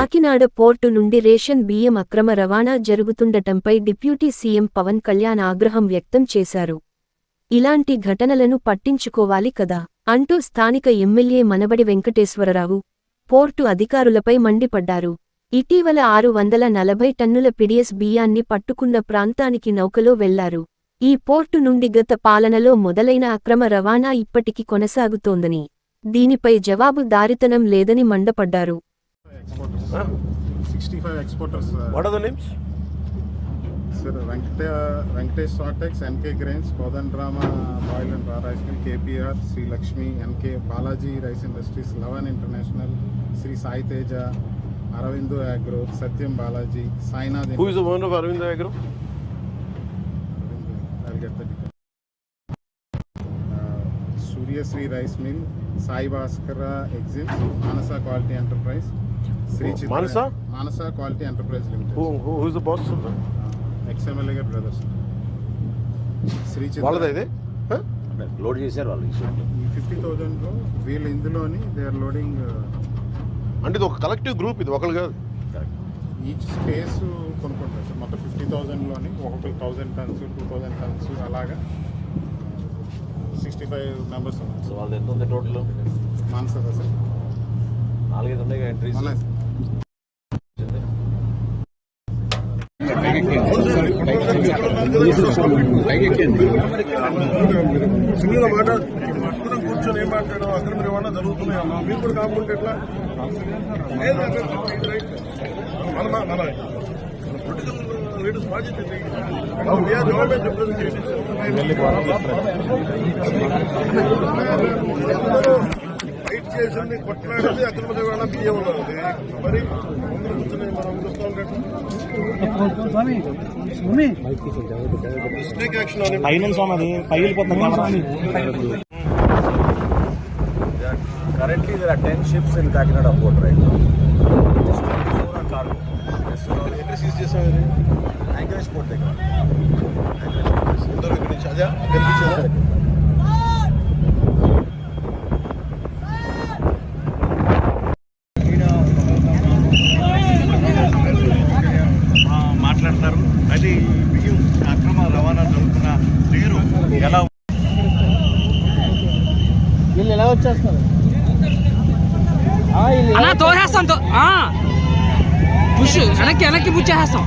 Kakinada port నుండి ration బియ్యం అక్రమ రవాణా జరుగుతుండటంపై డిప్యూటీ సీఎం పవన్ కళ్యాణ్ ఆగ్రహం వ్యక్తం చేశారు. ఇలాంటి ఘటనలను పట్టించుకోవాలి కదా అంటూ స్థానిక ఎమ్మెల్యే మనబడి వెంకటేశ్వరరావు పోర్టు అధికారులపై మండిపడ్డారు. ఇటీవల 640 టన్నుల పిడిఎస్ బియ్యాన్ని పట్టుకున్న ప్రాంతానికి నౌకలో వెళ్లారు. ఈ పోర్టు నుండి గత పాలనలో మొదలైన అక్రమ రవాణా ఇప్పటికి కొనసాగుతోందని, దీనిపై జవాబుదారీతనం లేదని మండిపడ్డారు. 65 exporters. What are the names? Sir, Venkatesh Sortex, NK Grains, Kodandrama Oil and Raw Rice Mill, KPR, Sri Lakshmi, NK Balaji Rice Industries, Lavan International, Sri Sai Teja, Aravindo Agro, Satyam Balaji, Sainath. Who is the owner of Aravindo Agro? I'll get the details. Surya Sri Rice Mill, Sai Bhaskara Exim, Manasa Quality Enterprise. Manasa Quality Enterprise Limited. Who is the boss of that? XMLA brothers. Sri వాళ్ళదే ఇది load చేశారు వాళ్ళు. 50,000 లో వీళ్ళు ఇందులోని they are loading. అంటే ఇది ఒక కలెక్టివ్ గ్రూప్, ఇది ఒకళ్ళు కాదు. ఈచ్ స్పేస్ కొనుక్కుంటారు సార్. మొత్తం 50,000 లోని ఒక్కొక్కరు 1000 టన్స్ 2000 టన్స్ అలాగా 65 మెంబర్స్ ఉన్నారు. సో వాళ్ళు ఎంత ఉంది టోటల్? మానసా సార్ 4-5 ఉన్నాయి ఎంట్రీస్. సింగిల్గా మాట్లాడుతున్నాం, కూర్చొని ఏం మాట్లాడడం అక్కడ మీరు ఏమన్నా జరుగుతున్నాయమ్మా, మీరు కూడా కాకుండా ఎట్లా మన లీడర్స్ బాధ్యత ఫైట్ చేసింది, కొట్లాడేది అక్రమ రవాణా బియ్యం ఉన్నది. మరి ముందు కూర్చొని మనం చూస్తూ ఉండేట్టు Currently there are 10 ships in Kakinada port right now. Just 24 are cargo. ఎక్కడ సీజ్ చేసారు? Anchorage port దగ్గర. ఎందరో ఇక్కడ నుంచి అదే కనిపించారా? మాట్లాడతారు. అది బియ్యం అక్రమ రవాణా జరుగుతున్న తీరు ఎలా వీళ్ళు ఎలా వచ్చేస్తున్నారు? తోసేస్తాం, పుష్ వెనక్కి పుచ్చేస్తాం.